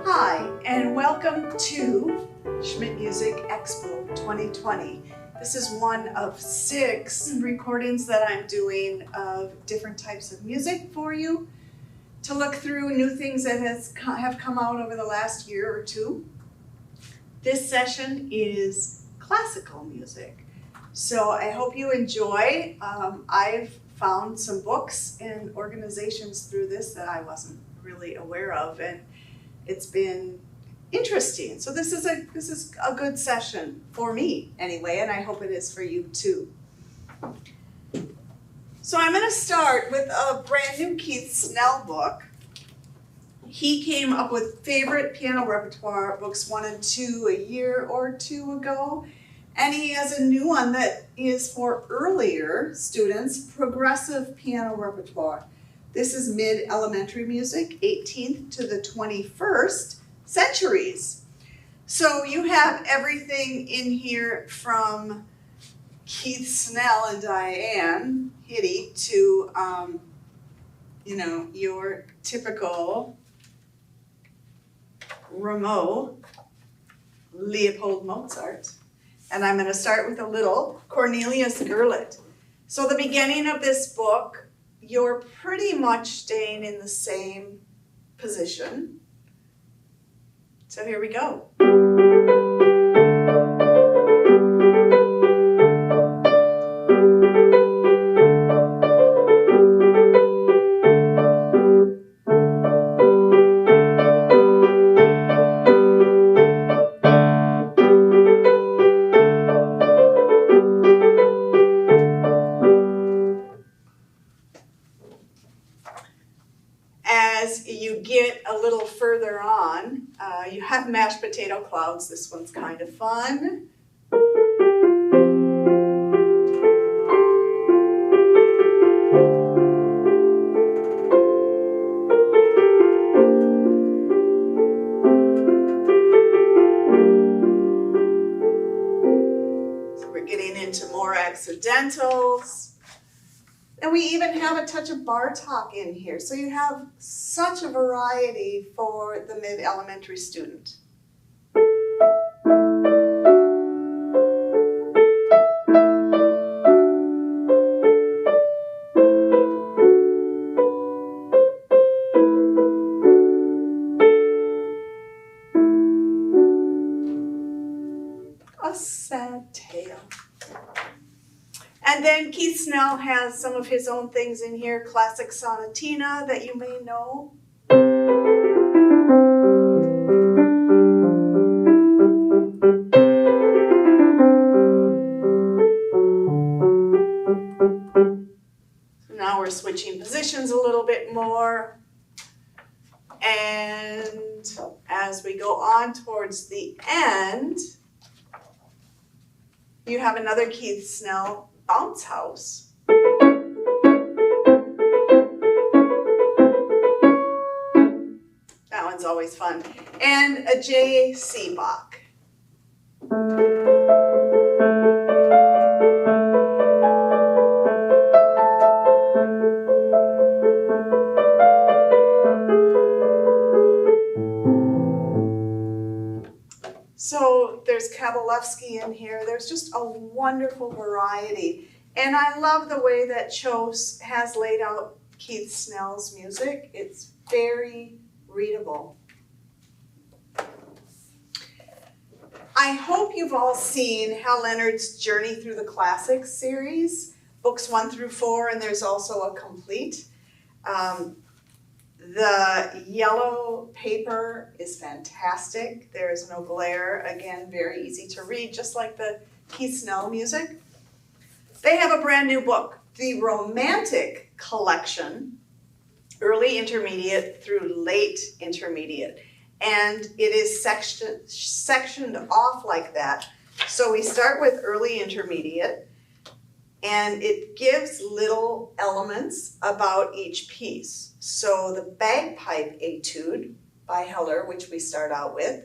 Hi, and welcome to Schmitt Music EXPO 2020. This is one of 6 recordings that I'm doing of different types of music for you to look through new things that have come out over the last year or two. This session is classical music, so I hope you enjoy. I've found some books and organizations through this that I wasn't really aware of, and it's been interesting. So this is a good session for me anyway, and I hope it is for you too. So I'm going to start with a brand new Keith Snell book. He came up with favorite piano repertoire books 1 and 2 a year or 2 ago, and he has a new one that is for earlier students, progressive piano repertoire. This is mid-elementary music, 18th to the 21st centuries. So you have everything in here from Keith Snell and Diane Hitty to, your typical Rameau, Leopold Mozart. And I'm going to start with a little Cornelius Gurlitt. So the beginning of this book, you're pretty much staying in the same position. So here we go. As you get a little further on, you have Mashed Potato Clouds. This one's kind of fun. So we're getting into more accidentals. And we even have a touch of Bartók in here. So you have such a variety for the mid-elementary student. A sad tale. And then Keith Snell has some of his own things in here, classic sonatina that you may know. So now we're switching positions a little bit more. And as we go on towards the end, you have another Keith Snell bounce house. That one's always fun. And a J.C. Bach. So there's Kabalevsky in here. There's just a wonderful variety. And I love the way that Kjos has laid out Keith Snell's music. It's very readable. I hope you've all seen Hal Leonard's Journey Through the Classics series, books 1 through 4, and there's also a complete. The yellow paper is fantastic. There is no glare. Again, very easy to read, just like the Keith Snell music. They have a brand new book, the Romantic Collection, early intermediate through late intermediate. And it is sectioned off like that. So we start with early intermediate, and it gives little elements about each piece. So the bagpipe etude by Heller, which we start out with,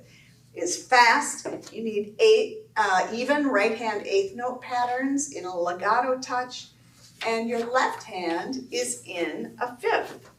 is fast. You need 8 even right hand 8th note patterns in a legato touch, and your left hand is in a 5th.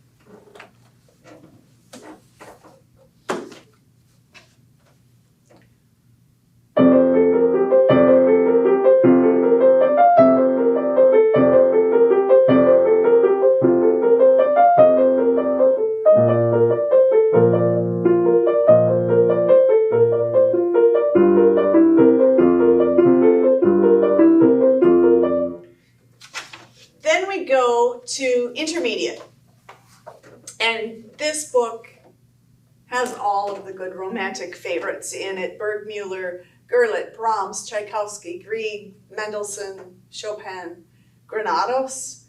to intermediate. And this book has all of the good romantic favorites in it. Bergmüller, Gurlitt, Brahms, Tchaikovsky, Grieg, Mendelssohn, Chopin, Granados.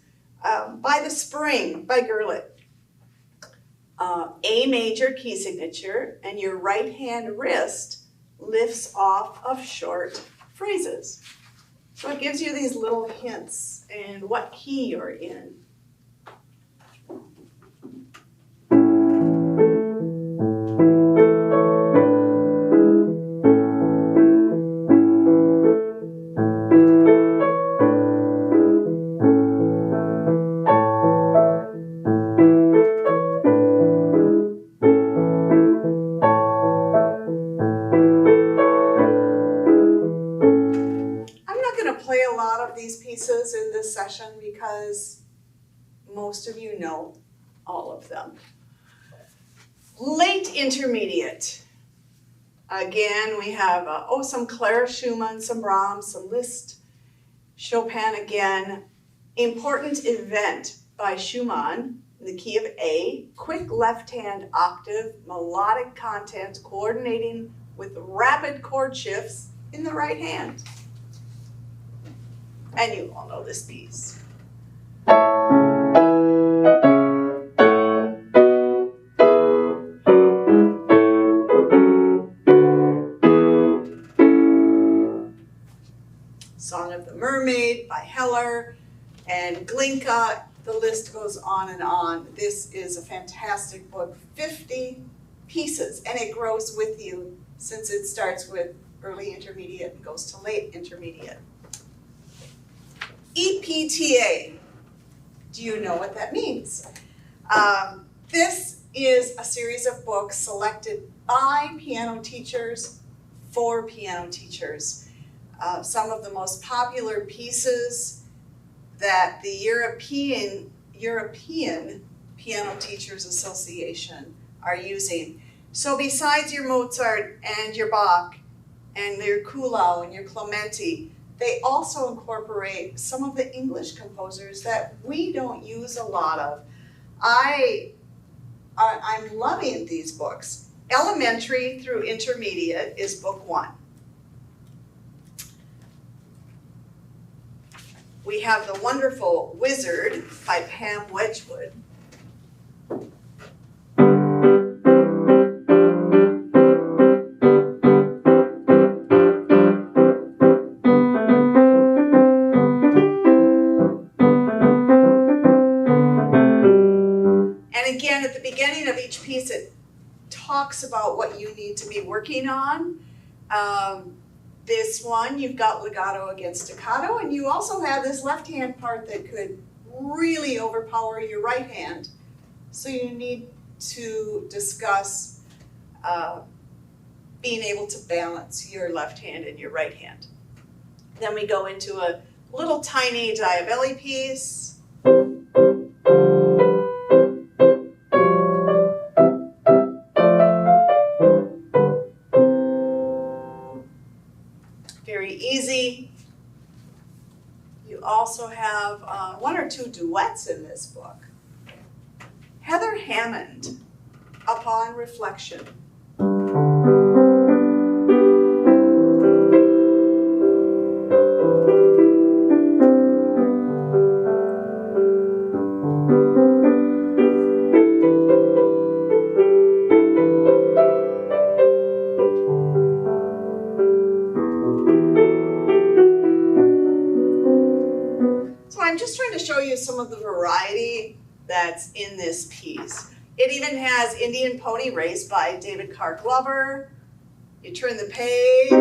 By the Spring by Gurlitt. A major key signature, and your right hand wrist lifts off of short phrases. So it gives you these little hints and what key you're in. These pieces in this session because most of you know all of them. Late intermediate. Again, we have some Clara Schumann, some Brahms, some Liszt, Chopin again. Important Event by Schumann in the key of A. Quick left-hand octave, melodic content coordinating with rapid chord shifts in the right hand. And you all know this piece. Song of the Mermaid by Heller and Glinka. The list goes on and on. This is a fantastic book, 50 pieces, and it grows with you since it starts with early intermediate and goes to late intermediate. EPTA. Do you know what that means? This is a series of books selected by piano teachers for piano teachers. Some of the most popular pieces that the European Piano Teachers Association are using. So besides your Mozart and your Bach and your Kuhlau and your Clementi, they also incorporate some of the English composers that we don't use a lot of. I'm loving these books. Elementary through Intermediate is book 1. We have The Wonderful Wizard by Pam Wedgwood. At the beginning of each piece, it talks about what you need to be working on. This one, you've got legato against staccato, and you also have this left hand part that could really overpower your right hand. So you need to discuss being able to balance your left hand and your right hand. Then we go into a little tiny Diabelli piece. Easy. You also have 1 or 2 duets in this book. Heather Hammond, Upon Reflection. Some of the variety that's in this piece. It even has Indian Pony Race by David Carr Glover. You turn the page.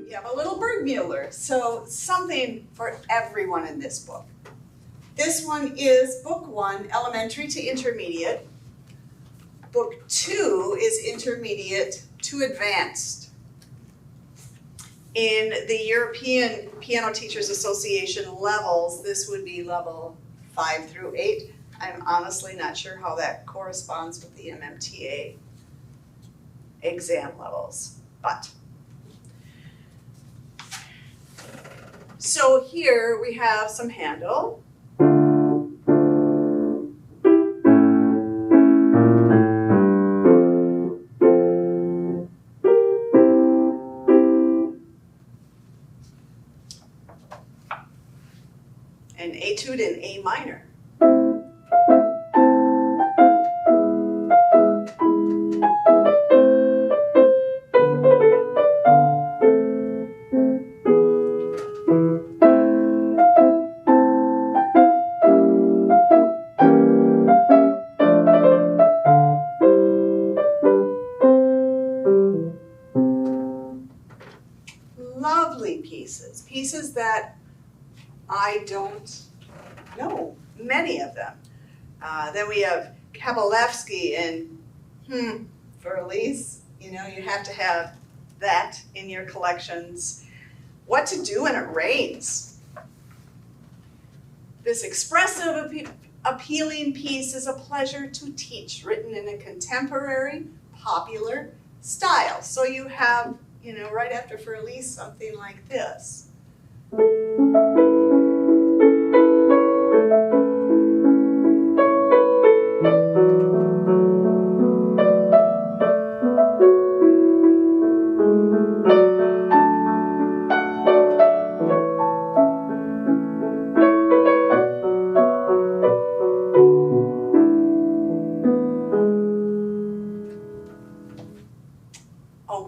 You have a little Bergmüller. So something for everyone in this book. This one is book 1, Elementary to Intermediate. Book 2 is Intermediate to Advanced. In the European Piano Teachers Association levels, this would be level 5 through 8. I'm honestly not sure how that corresponds with the MMTA exam levels, but So here we have some Handel. An etude in A minor. Lovely pieces, pieces that I don't know, many of them. Then we have Kabalevsky and for Elise, you know, you have to have that in your collections. What to Do When It Rains. This expressive, appealing piece is a pleasure to teach, written in a contemporary, popular style. So you have, you know, right after For Elise, something like this.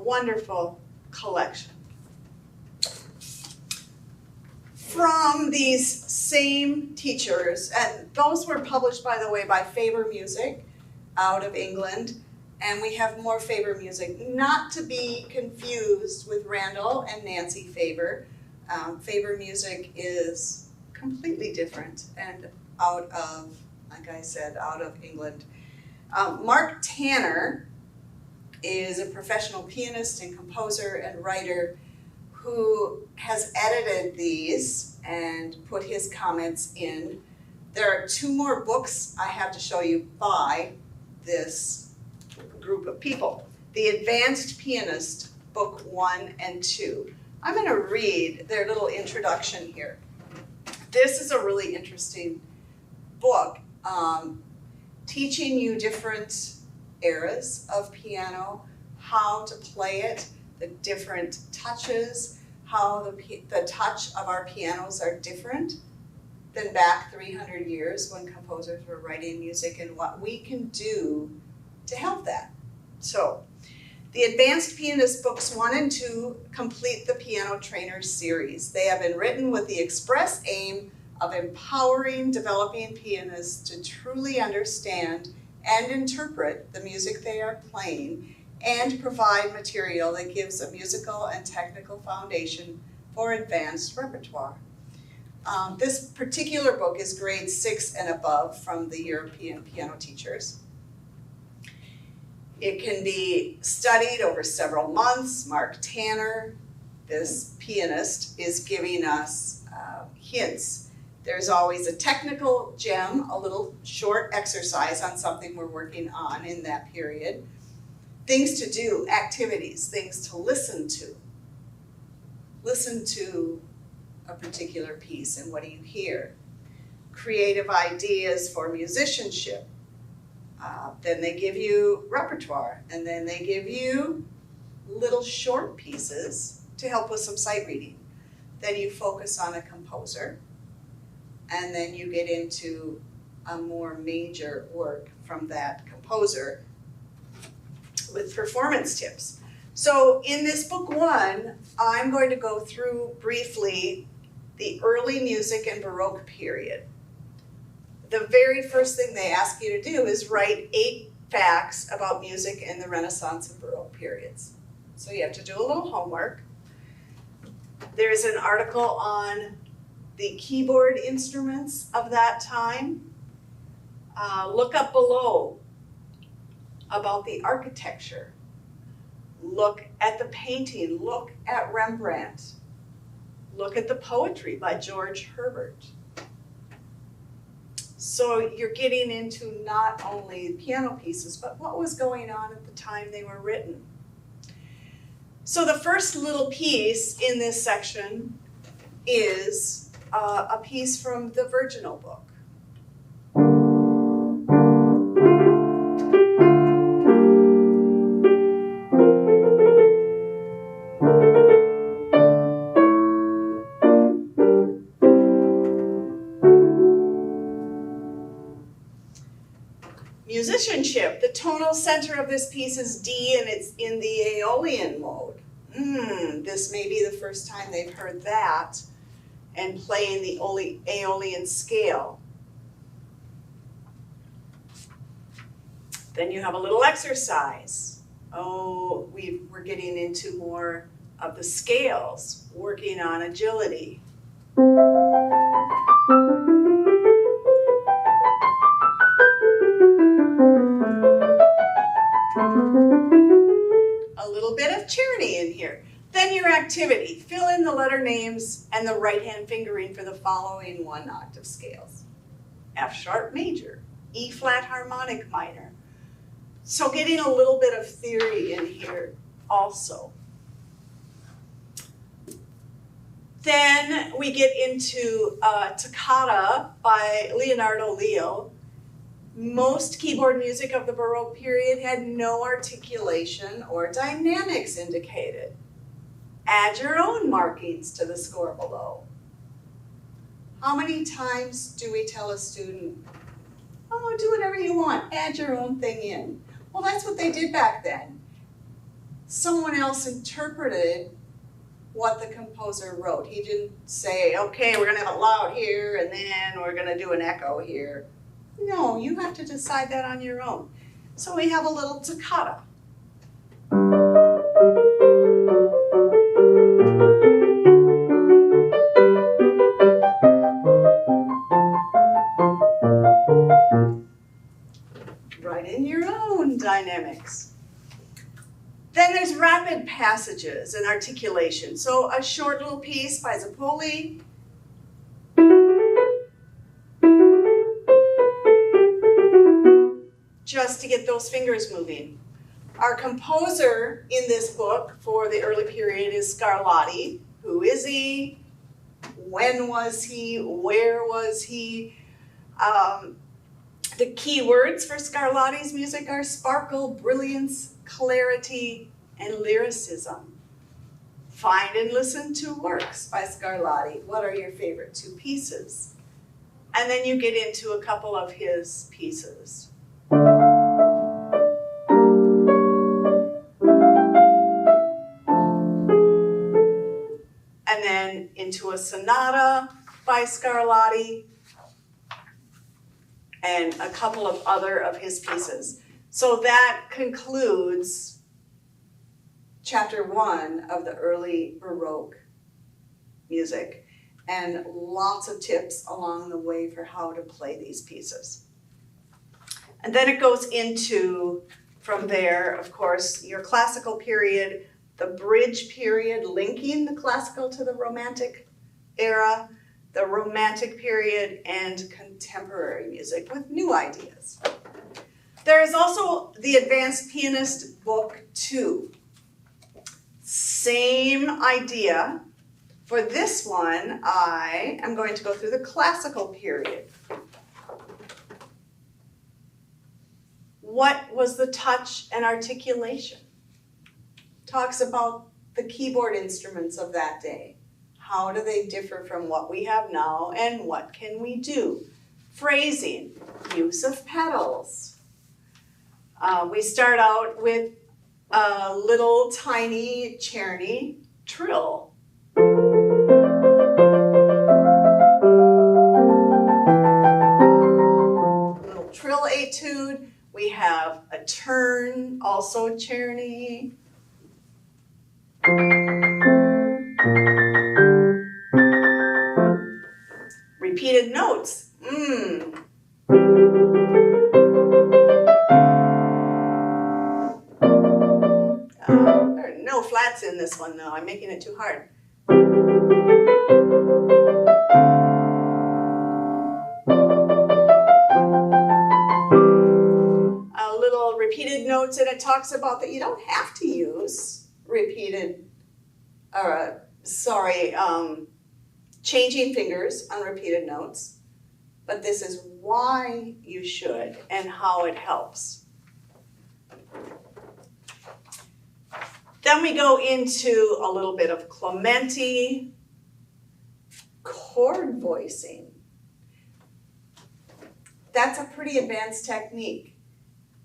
Wonderful collection. From these same teachers, and those were published, by the way, by Faber Music out of England, and we have more Faber music, not to be confused with Randall and Nancy Faber. Faber music is completely different and out of, like I said, out of England. Mark Tanner is a professional pianist and composer and writer who has edited these and put his comments in. There are 2 more books I have to show you by this group of people. The Advanced Pianist, Book 1 and 2. I'm going to read their little introduction here. This is a really interesting book, teaching you different eras of piano, how to play it, the different touches, how the touch of our pianos are different than back 300 years when composers were writing music, and what we can do to help that. So, the Advanced Pianist Books 1 and 2 complete the Piano Trainer series. They have been written with the express aim of empowering developing pianists to truly understand and interpret the music they are playing, and provide material that gives a musical and technical foundation for advanced repertoire. This particular book is grade 6 and above from the European piano teachers. It can be studied over several months. Mark Tanner, this pianist, is giving us hints. There's always a technical gem, a little short exercise on something we're working on in that period. Things to do, activities, things to listen to. Listen to a particular piece and what do you hear? Creative ideas for musicianship. Then they give you repertoire, and then they give you little short pieces to help with some sight reading. Then you focus on a composer, and then you get into a more major work from that composer with performance tips. So in this book 1, I'm going to go through briefly the early music and Baroque period. The very first thing they ask you to do is write 8 facts about music in the Renaissance and Baroque periods. So you have to do a little homework. There's an article on the keyboard instruments of that time. Look up below about the architecture. Look at the painting. Look at Rembrandt. Look at the poetry by George Herbert. So you're getting into not only piano pieces, but what was going on at the time they were written. So the first little piece in this section is a piece from the Virginal book. Musicianship. The tonal center of this piece is D, and it's in the Aeolian mode. This may be the first time they've heard that, and playing the Aeolian scale. Then you have a little exercise. Oh, we're getting into more of the scales, working on agility. A little bit of Czerny in here. Then your activity. Fill in the letter names and the right hand fingering for the following 1 octave scales. F sharp major, E flat harmonic minor. So getting a little bit of theory in here also. Then we get into Toccata by Leonard Leo. Most keyboard music of the Baroque period had no articulation or dynamics indicated. Add your own markings to the score below. How many times do we tell a student, oh, do whatever you want, add your own thing in? Well, that's what they did back then. Someone else interpreted what the composer wrote. He didn't say, okay, we're gonna have a loud here, and then we're gonna do an echo here. No, you have to decide that on your own. So we have a little toccata. Write in your own dynamics. Then there's rapid passages and articulation. So a short little piece by Zappoli. Just to get those fingers moving. Our composer in this book for the early period is Scarlatti. Who is he? When was he? Where was he? The key words for Scarlatti's music are sparkle, brilliance, clarity, and lyricism. Find and listen to works by Scarlatti. What are your favorite 2 pieces? And then you get into a couple of his pieces. And then into a sonata by Scarlatti, and a couple of other of his pieces. So that concludes chapter 1 of the early Baroque music, and lots of tips along the way for how to play these pieces. And then it goes into, from there, of course, your classical period, the bridge period, linking the classical to the Romantic era, the Romantic period, and contemporary music with new ideas. There is also the Advanced Pianist Book 2. Same idea. For this one, I am going to go through the classical period. What was the touch and articulation? Talks about the keyboard instruments of that day. How do they differ from what we have now, and what can we do? Phrasing, use of pedals. We start out with a little tiny Czerny trill. Little trill etude. We have a turn, also Czerny. Repeated notes. There are no flats in this one though. I'm making it too hard. A little repeated notes, and it talks about that you don't have to use repeated, changing fingers on repeated notes, but this is why you should and how it helps. Then we go into a little bit of Clementi, chord voicing. That's a pretty advanced technique.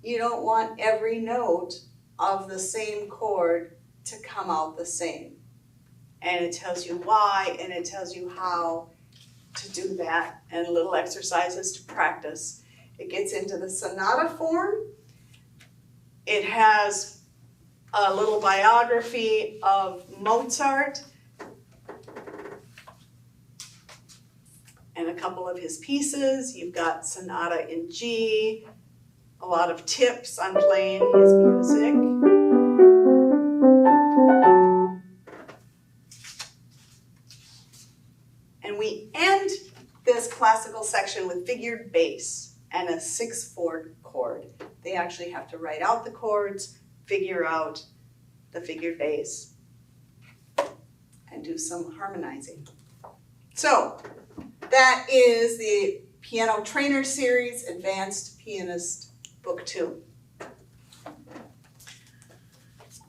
You don't want every note of the same chord to come out the same. And it tells you why, and it tells you how to do that, and little exercises to practice. It gets into the sonata form. It has a little biography of Mozart and a couple of his pieces. You've got Sonata in G, a lot of tips on playing his music. And we end this classical section with figured bass and a 6/4 chord. They actually have to write out the chords, figure out the figured bass, and do some harmonizing. So that is the Piano Trainer Series, Advanced Pianist, Book 2.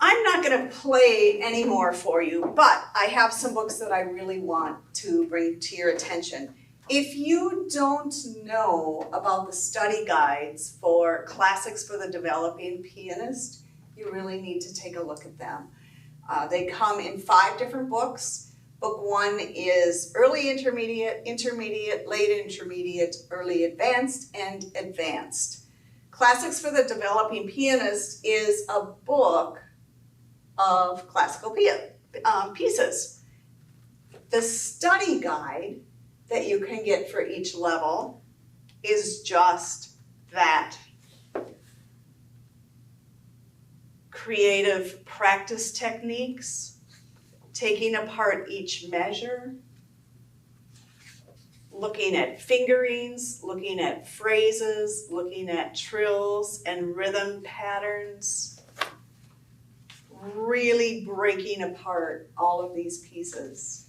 I'm not going to play any more for you, but I have some books that I really want to bring to your attention. If you don't know about the study guides for Classics for the Developing Pianist, you really need to take a look at them. They come in 5 different books. Book 1 is Early Intermediate, Intermediate, Late Intermediate, Early Advanced, and Advanced. Classics for the Developing Pianist is a book of classical pieces. The study guide that you can get for each level is just that. Creative practice techniques, taking apart each measure, looking at fingerings, looking at phrases, looking at trills and rhythm patterns, really breaking apart all of these pieces.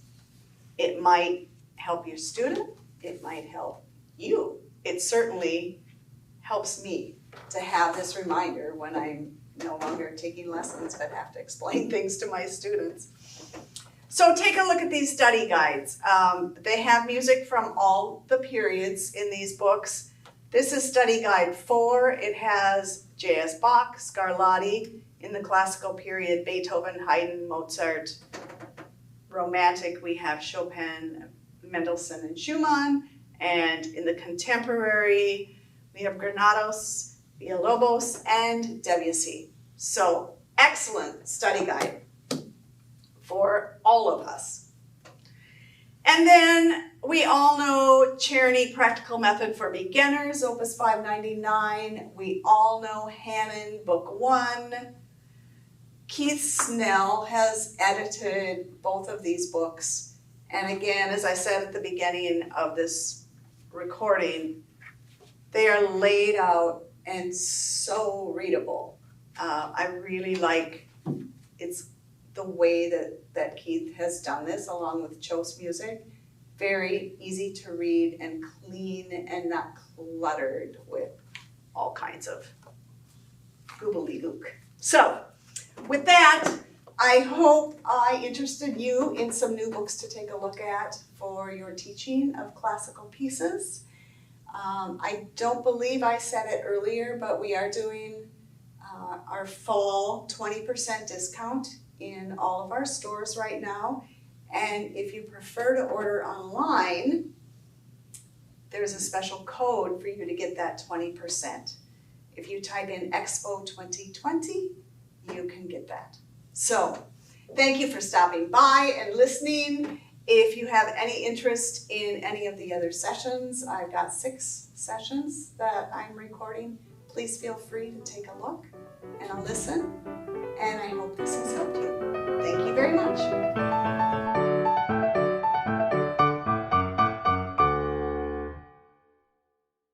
It might help your student, it might help you. It certainly helps me to have this reminder when I'm no longer taking lessons but have to explain things to my students. So take a look at these study guides. They have music from all the periods in these books. This is study guide 4. It has J.S. Bach, Scarlatti, in the classical period, Beethoven, Haydn, Mozart. Romantic, we have Chopin, Mendelssohn, and Schumann. And in the contemporary, we have Granados, Villalobos, and Debussy. So excellent study guide for all of us. And then we all know Czerny Practical Method for Beginners, Opus 599. We all know Hammond, Book 1. Keith Snell has edited both of these books. And again, as I said at the beginning of this recording, they are laid out and so readable. I really like it's the way that Keith has done this along with Kjos music. Very easy to read and clean and not cluttered with all kinds of goobly-gook. So with that, I hope I interested you in some new books to take a look at for your teaching of classical pieces. I don't believe I said it earlier, but we are doing our fall 20% discount in all of our stores right now. And if you prefer to order online, there's a special code for you to get that 20%. If you type in Expo 2020, you can get that. So thank you for stopping by and listening. If you have any interest in any of the other sessions, I've got 6 sessions that I'm recording. Please feel free to take a look and a listen.